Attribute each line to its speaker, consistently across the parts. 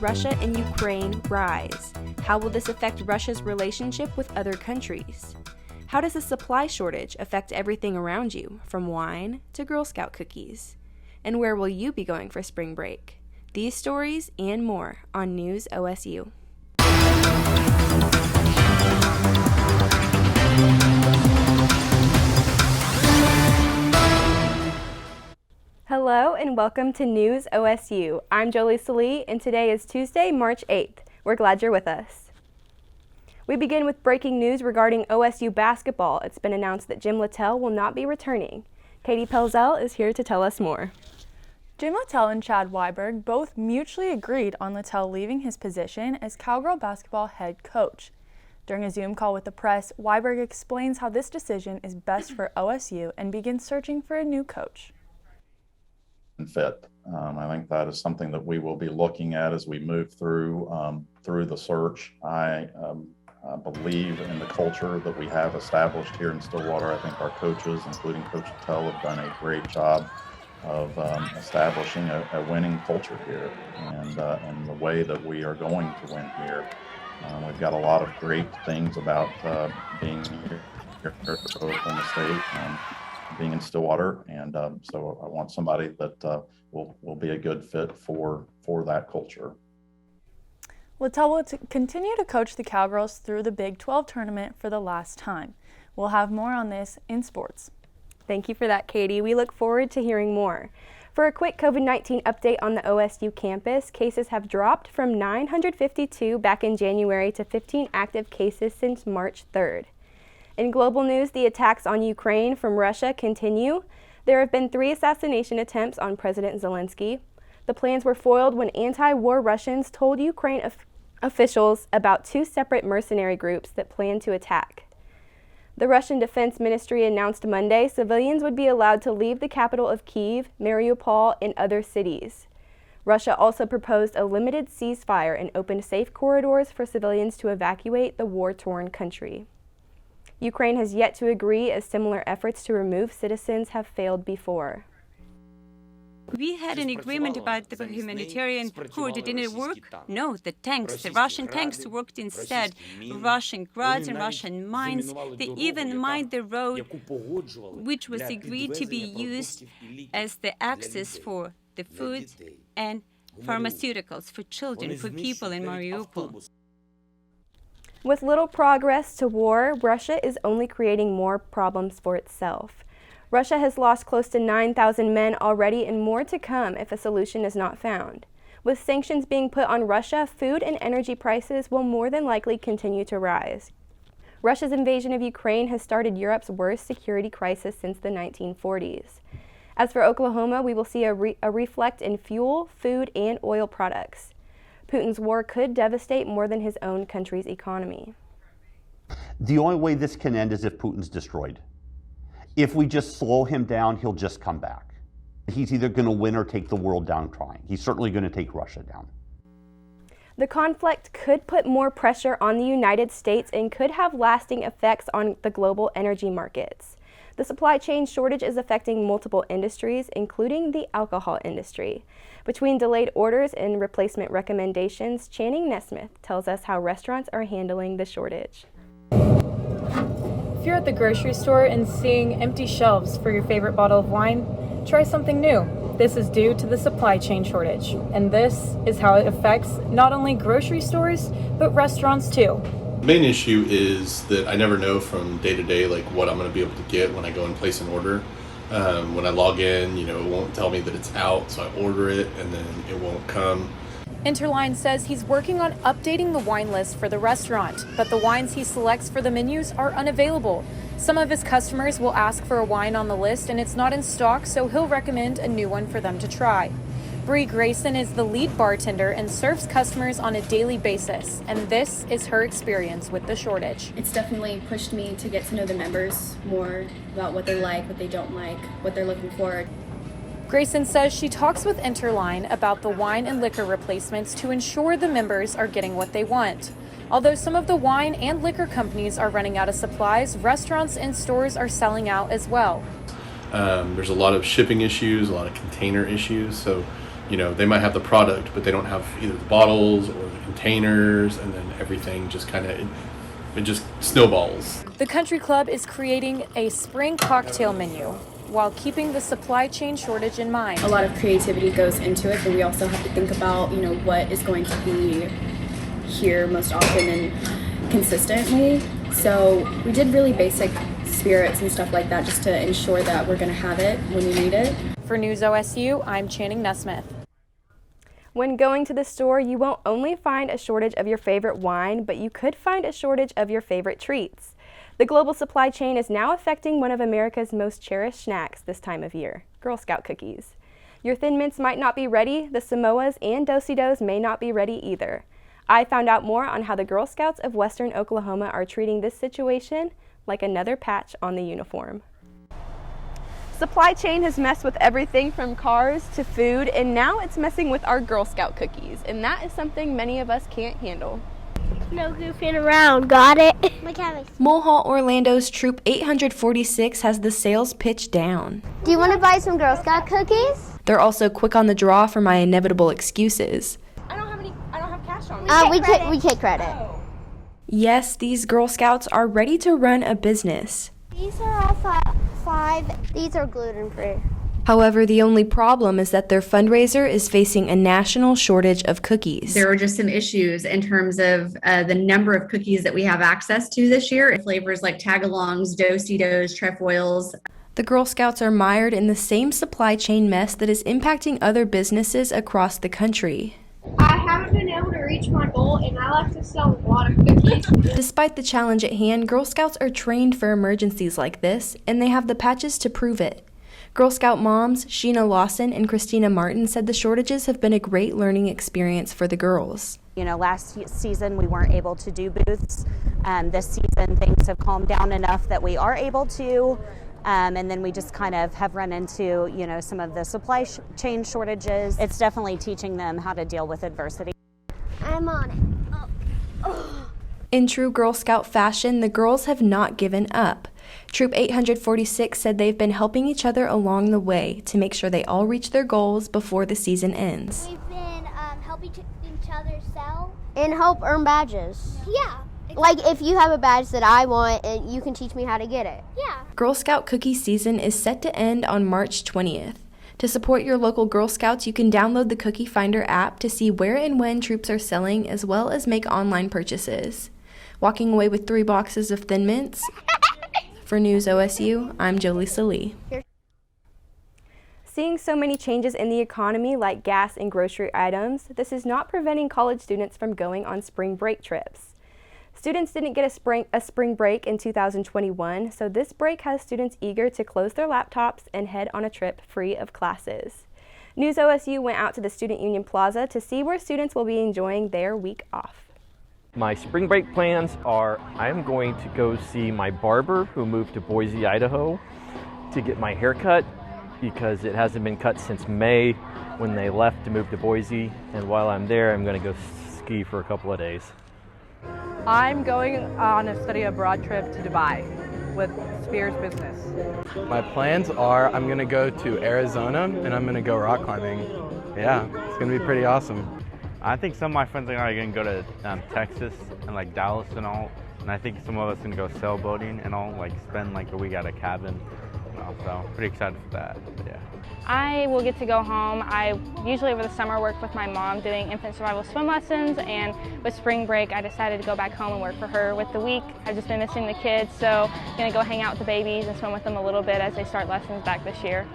Speaker 1: Russia and Ukraine rise? How will this affect Russia's relationship with other countries? How does the supply shortage affect everything around you, from wine to Girl Scout cookies? And where will you be going for spring break? These stories and more on News OSU. Hello and welcome to News OSU. I'm Jolie Salee and today is Tuesday, March 8th. We're glad you're with us. We begin with breaking news regarding OSU basketball. It's been announced that Jim Littell will not be returning. Katie Pelzel is here to tell us more.
Speaker 2: Jim Littell and Chad Weiberg both mutually agreed on Littell leaving his position as Cowgirl basketball head coach. During a Zoom call with the press, Weiberg explains how this decision is best for OSU and begins searching for a new coach.
Speaker 3: Fit. I think that is something that we will be looking at as we move through the search. I believe in the culture that we have established here in Stillwater. I think our coaches, including Coach Littell, have done a great job of establishing a winning culture here, and the way that we are going to win here. We've got a lot of great things about being here at Oklahoma State. Being in Stillwater, and so I want somebody that will be a good fit for that culture.
Speaker 2: Littell will continue to coach the Cowgirls through the Big 12 tournament for the last time. We'll have more on this in sports.
Speaker 1: Thank you for that, Katie. We look forward to hearing more. For a quick COVID-19 update on the OSU campus, cases have dropped from 952 back in January to 15 active cases since March 3rd. In global news, the attacks on Ukraine from Russia continue. There have been 3 assassination attempts on President Zelensky. The plans were foiled when anti-war Russians told Ukraine officials about 2 separate mercenary groups that planned to attack. The Russian Defense Ministry announced Monday civilians would be allowed to leave the capital of Kyiv, Mariupol, and other cities. Russia also proposed a limited ceasefire and opened safe corridors for civilians to evacuate the war-torn country. Ukraine has yet to agree, as similar efforts to remove citizens have failed before.
Speaker 4: We had an agreement about the humanitarian corps. Didn't it work? No, the Russian tanks worked instead. Russian Grads and Russian mines, they even mined the road, which was agreed to be used as the access for the food and pharmaceuticals for children, for people in Mariupol.
Speaker 1: With little progress to war, Russia is only creating more problems for itself. Russia has lost close to 9,000 men already and more to come if a solution is not found. With sanctions being put on Russia, food and energy prices will more than likely continue to rise. Russia's invasion of Ukraine has started Europe's worst security crisis since the 1940s. As for Oklahoma, we will see a reflect in fuel, food, and oil products. Putin's war could devastate more than his own country's economy.
Speaker 5: The only way this can end is if Putin's destroyed. If we just slow him down, he'll just come back. He's either going to win or take the world down trying. He's certainly going to take Russia down.
Speaker 1: The conflict could put more pressure on the United States and could have lasting effects on the global energy markets. The supply chain shortage is affecting multiple industries, including the alcohol industry. Between delayed orders and replacement recommendations, Channing Nesmith tells us how restaurants are handling the shortage.
Speaker 6: If you're at the grocery store and seeing empty shelves for your favorite bottle of wine, try something new. This is due to the supply chain shortage, and this is how it affects not only grocery stores, but restaurants too.
Speaker 7: The main issue is that I never know from day to day like what I'm going to be able to get when I go and place an order. When I log in, it won't tell me that it's out, so I order it and then it won't come.
Speaker 6: Interline says he's working on updating the wine list for the restaurant, but the wines he selects for the menus are unavailable. Some of his customers will ask for a wine on the list and it's not in stock, so he'll recommend a new one for them to try. Bree Grayson is the lead bartender and serves customers on a daily basis, and this is her experience with the shortage.
Speaker 8: It's definitely pushed me to get to know the members more about what they like, what they don't like, what they're looking for.
Speaker 6: Grayson says she talks with Interline about the wine and liquor replacements to ensure the members are getting what they want. Although some of the wine and liquor companies are running out of supplies, restaurants and stores are selling out as well.
Speaker 7: There's a lot of shipping issues, a lot of container issues, so they might have the product, but they don't have either the bottles or the containers, and then everything just kind of, it just snowballs.
Speaker 6: The country club is creating a spring cocktail menu while keeping the supply chain shortage in mind.
Speaker 8: A lot of creativity goes into it, but we also have to think about, what is going to be here most often and consistently. So we did really basic spirits and stuff like that just to ensure that we're going to have it when we need it.
Speaker 6: For News OSU, I'm Channing Nesmith.
Speaker 1: When going to the store, you won't only find a shortage of your favorite wine, but you could find a shortage of your favorite treats. The global supply chain is now affecting one of America's most cherished snacks this time of year, Girl Scout cookies. Your Thin Mints might not be ready, the Samoas and Do-si-dos may not be ready either. I found out more on how the Girl Scouts of Western Oklahoma are treating this situation like another patch on the uniform. Supply chain has messed with everything from cars to food, and now it's messing with our Girl Scout cookies, and that is something many of us can't handle.
Speaker 9: No goofing around, got it?
Speaker 1: Mulhall Orlando's Troop 846 has the sales pitch down.
Speaker 9: Do you want to buy some Girl Scout cookies?
Speaker 1: They're also quick on the draw for my inevitable excuses. I don't have cash on me.
Speaker 9: We take credit.
Speaker 1: Oh. Yes, these Girl Scouts are ready to run a business.
Speaker 9: These are all five. These are gluten-free.
Speaker 1: However, the only problem is that their fundraiser is facing a national shortage of cookies.
Speaker 10: There are just some issues in terms of the number of cookies that we have access to this year. Flavors like tagalongs, do-si-dos, trefoils.
Speaker 1: The Girl Scouts are mired in the same supply chain mess that is impacting other businesses across the country.
Speaker 9: I haven't been able to reach my goal, and I like to sell a lot of cookies.
Speaker 1: Despite the challenge at hand, Girl Scouts are trained for emergencies like this, and they have the patches to prove it. Girl Scout moms Sheena Lawson and Christina Martin said the shortages have been a great learning experience for the girls.
Speaker 11: Last season we weren't able to do booths. This season things have calmed down enough that we are able to. And then we just kind of have run into, some of the supply chain shortages. It's definitely teaching them how to deal with adversity.
Speaker 9: I'm on it. Oh.
Speaker 1: In true Girl Scout fashion, the girls have not given up. Troop 846 said they've been helping each other along the way to make sure they all reach their goals before the season ends.
Speaker 9: We've been helping each other sell and help earn badges. Yeah. Like if you have a badge that I want, and you can teach me how to get it. Yeah.
Speaker 1: Girl Scout cookie season is set to end on March 20th. To support your local Girl Scouts, you can download the Cookie Finder app to see where and when troops are selling, as well as make online purchases. Walking away with 3 boxes of Thin Mints? For News OSU, I'm Jolisa Lee. Seeing so many changes in the economy like gas and grocery items, this is not preventing college students from going on spring break trips. Students didn't get a spring break in 2021, so this break has students eager to close their laptops and head on a trip free of classes. News OSU went out to the Student Union Plaza to see where students will be enjoying their week off.
Speaker 12: My spring break plans are I'm going to go see my barber who moved to Boise, Idaho to get my hair cut because it hasn't been cut since May when they left to move to Boise, and while I'm there I'm going to go ski for a couple of days.
Speaker 13: I'm going on a study abroad trip to Dubai with SPR's business.
Speaker 14: My plans are I'm going to go to Arizona and I'm going to go rock climbing. Yeah, it's going to be pretty awesome.
Speaker 15: I think some of my friends are going to go to Texas and like Dallas and all. And I think some of us are going to go sailboating and all, like spend like a week at a cabin. So pretty excited for that, but yeah.
Speaker 16: I will get to go home. I usually over the summer work with my mom doing infant survival swim lessons, and with spring break I decided to go back home and work for her with the week. I've just been missing the kids, so I'm going to go hang out with the babies and swim with them a little bit as they start lessons back this year.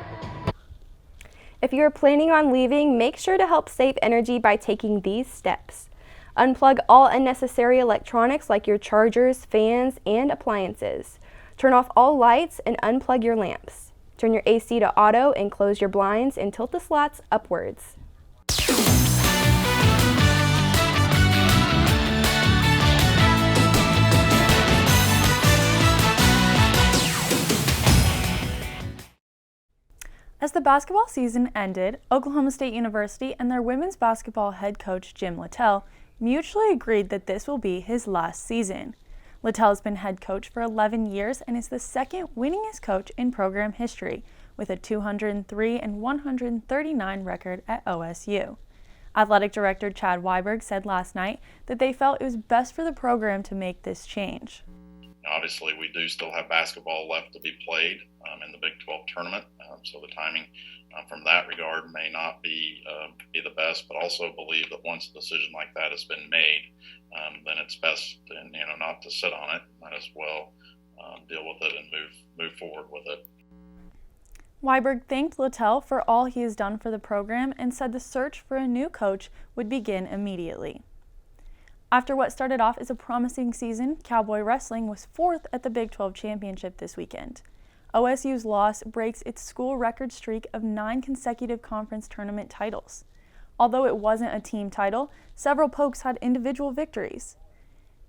Speaker 1: If you're planning on leaving, make sure to help save energy by taking these steps. Unplug all unnecessary electronics like your chargers, fans, and appliances. Turn off all lights and unplug your lamps. Turn your AC to auto and close your blinds and tilt the slats upwards.
Speaker 2: As the basketball season ended, Oklahoma State University and their women's basketball head coach Jim Littell mutually agreed that this will be his last season. Littell has been head coach for 11 years and is the second winningest coach in program history, with a 203-139 record at OSU. Athletic Director Chad Weiberg said last night that they felt it was best for the program to make this change.
Speaker 3: Obviously, we do still have basketball left to be played in the Big 12 tournament, so the timing from that regard may not be the best, but also believe that once a decision like that has been made, then it's best not to sit on it. Might as well deal with it and move forward with it.
Speaker 2: Weiberg thanked Littell for all he has done for the program and said the search for a new coach would begin immediately. After what started off as a promising season, Cowboy Wrestling was 4th at the Big 12 Championship this weekend. OSU's loss breaks its school record streak of 9 consecutive conference tournament titles. Although it wasn't a team title, several Pokes had individual victories.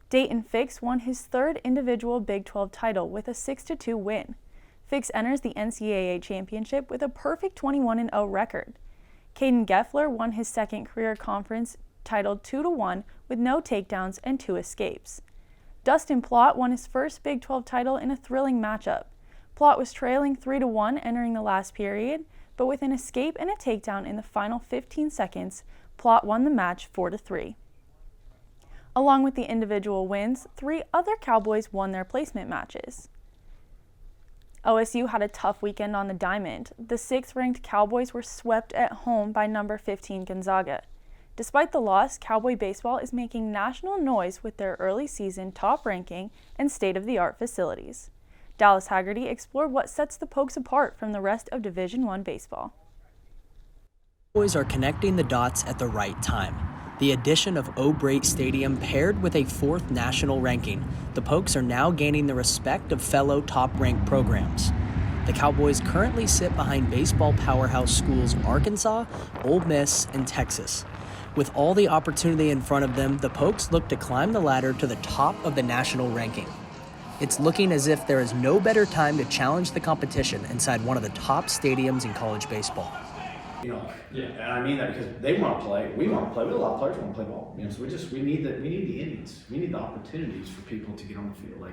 Speaker 2: Dayton Fix won his 3rd individual Big 12 title with a 6-2 win. Fix enters the NCAA championship with a perfect 21-0 record. Caden Geffler won his 2nd career conference title 2-1 with no takedowns and 2 escapes. Dustin Plott won his first Big 12 title in a thrilling matchup. Plott was trailing 3-1 entering the last period, but with an escape and a takedown in the final 15 seconds, Plott won the match 4-3. Along with the individual wins, 3 other Cowboys won their placement matches. OSU had a tough weekend on the diamond. The 6th-ranked Cowboys were swept at home by number 15 Gonzaga. Despite the loss, Cowboy baseball is making national noise with their early season top ranking and state-of-the-art facilities. Dallas Haggerty explored what sets the Pokes apart from the rest of Division I baseball.
Speaker 17: Cowboys are connecting the dots at the right time. The addition of O'Brate Stadium paired with a 4th national ranking, the Pokes are now gaining the respect of fellow top-ranked programs. The Cowboys currently sit behind baseball powerhouse schools Arkansas, Ole Miss, and Texas. With all the opportunity in front of them, the Pokes look to climb the ladder to the top of the national ranking. It's looking as if there is no better time to challenge the competition inside one of the top stadiums in college baseball.
Speaker 18: And I mean that because they want to play, we want to play. We have a lot of players who want to play ball. So we need the innings. We need the opportunities for people to get on the field.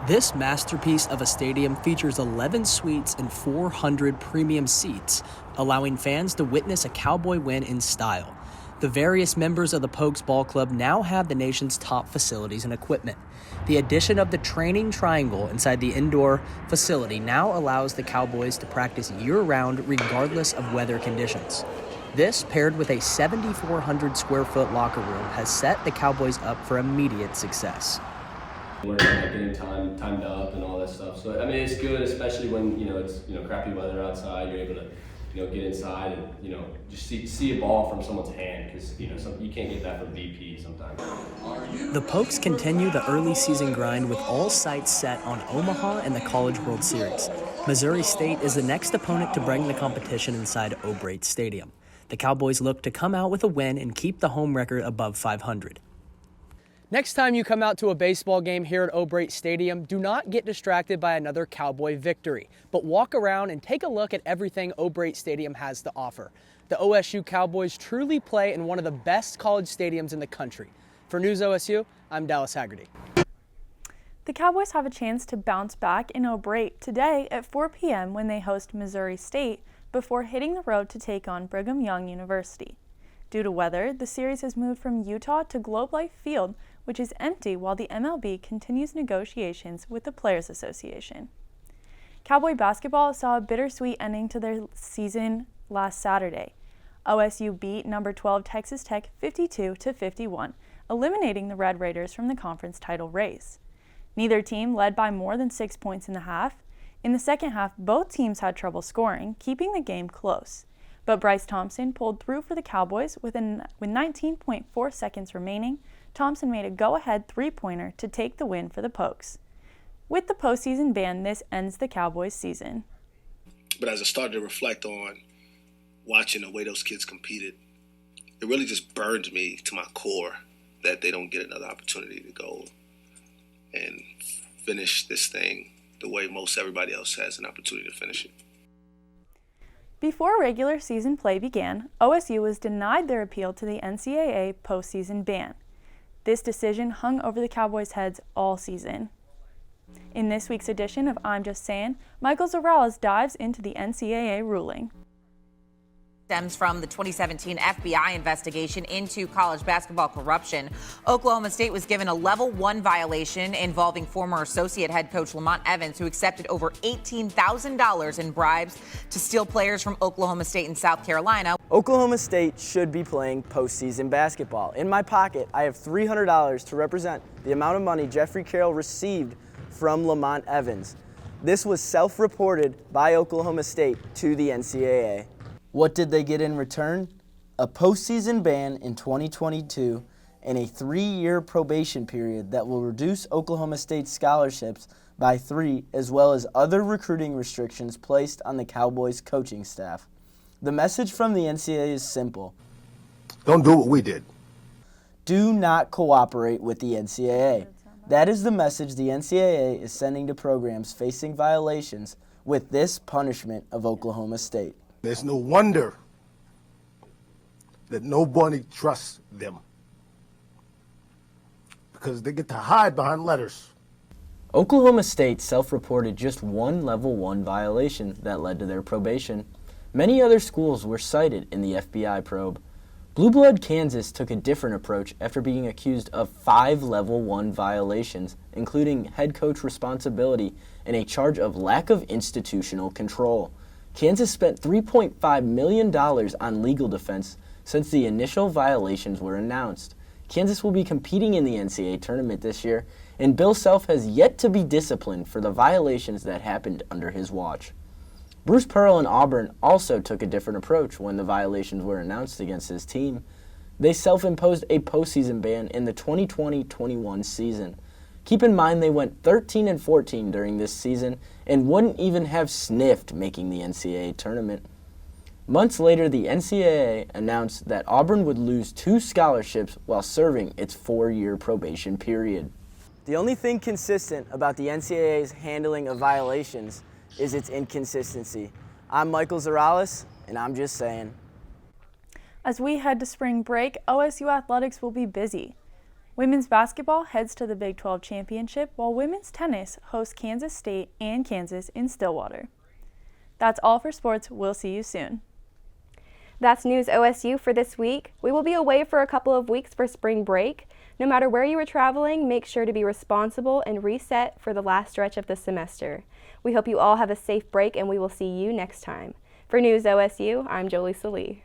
Speaker 17: This masterpiece of a stadium features 11 suites and 400 premium seats, allowing fans to witness a Cowboy win in style. The various members of the Pokes Ball Club now have the nation's top facilities and equipment. The addition of the training triangle inside the indoor facility now allows the Cowboys to practice year-round regardless of weather conditions. This, paired with a 7,400 square foot locker room, has set the Cowboys up for immediate success.
Speaker 19: We're getting timed up and all that stuff. So I mean, it's good, especially when it's crappy weather outside. You're able to get inside and just see a ball from someone's hand, because you can't get that from BP sometimes.
Speaker 17: The Pokes continue the early season grind with all sights set on Omaha and the College World Series. Missouri State is the next opponent to bring the competition inside O'Brate Stadium. The Cowboys look to come out with a win and keep the home record above 500.
Speaker 20: Next time you come out to a baseball game here at O'Brate Stadium, do not get distracted by another Cowboy victory, but walk around and take a look at everything O'Brate Stadium has to offer. The OSU Cowboys truly play in one of the best college stadiums in the country. For News OSU, I'm Dallas Haggerty.
Speaker 2: The Cowboys have a chance to bounce back in O'Brate today at 4 p.m. when they host Missouri State before hitting the road to take on Brigham Young University. Due to weather, the series has moved from Utah to Globe Life Field, which is empty while the MLB continues negotiations with the Players Association. Cowboy basketball saw a bittersweet ending to their season last Saturday. OSU beat number 12 Texas Tech 52-51, eliminating the Red Raiders from the conference title race. Neither team led by more than 6 points in the half. In the second half, both teams had trouble scoring, keeping the game close. But Bryce Thompson pulled through for the Cowboys with 19.4 seconds remaining. Thompson made a go-ahead three-pointer to take the win for the Pokes. With the postseason ban, this ends the Cowboys' season.
Speaker 21: But as I started to reflect on watching the way those kids competed, it really just burned me to my core that they don't get another opportunity to go and finish this thing the way most everybody else has an opportunity to finish it.
Speaker 2: Before regular season play began, OSU was denied their appeal to the NCAA postseason ban. This decision hung over the Cowboys' heads all season. In this week's edition of I'm Just Saying, Michael Zorales dives into the NCAA ruling.
Speaker 4: Stems from the 2017 FBI investigation into college basketball corruption. Oklahoma State was given a level 1 violation involving former associate head coach Lamont Evans, who accepted over $18,000 in bribes to steal players from Oklahoma State and South Carolina.
Speaker 22: Oklahoma State should be playing postseason basketball. In my pocket, I have $300 to represent the amount of money Jeffrey Carroll received from Lamont Evans. This was self-reported by Oklahoma State to the NCAA.
Speaker 23: What did they get in return? A postseason ban in 2022 and a 3-year probation period that will reduce Oklahoma State scholarships by 3, as well as other recruiting restrictions placed on the Cowboys coaching staff. The message from the NCAA is simple.
Speaker 24: Don't do what we did.
Speaker 23: Do not cooperate with the NCAA. That is the message the NCAA is sending to programs facing violations with this punishment of Oklahoma State.
Speaker 24: There's no wonder that nobody trusts them, because they get to hide behind letters.
Speaker 23: Oklahoma State self-reported just one level 1 violation that led to their probation. Many other schools were cited in the FBI probe. Blue Blood Kansas took a different approach after being accused of 5 level 1 violations, including head coach responsibility and a charge of lack of institutional control. Kansas spent $3.5 million on legal defense since the initial violations were announced. Kansas will be competing in the NCAA tournament this year, and Bill Self has yet to be disciplined for the violations that happened under his watch. Bruce Pearl and Auburn also took a different approach when the violations were announced against his team. They self-imposed a postseason ban in the 2020-21 season. Keep in mind they went 13-14 during this season and wouldn't even have sniffed making the NCAA tournament. Months later, the NCAA announced that Auburn would lose 2 scholarships while serving its 4-year probation period.
Speaker 22: The only thing consistent about the NCAA's handling of violations is its inconsistency. I'm Michael Zorales, and I'm just saying.
Speaker 2: As we head to spring break, OSU athletics will be busy. Women's basketball heads to the Big 12 Championship, while women's tennis hosts Kansas State and Kansas in Stillwater. That's all for sports. We'll see you soon.
Speaker 1: That's News OSU for this week. We will be away for a couple of weeks for spring break. No matter where you are traveling, make sure to be responsible and reset for the last stretch of the semester. We hope you all have a safe break, and we will see you next time. For News OSU, I'm Jolie Salee.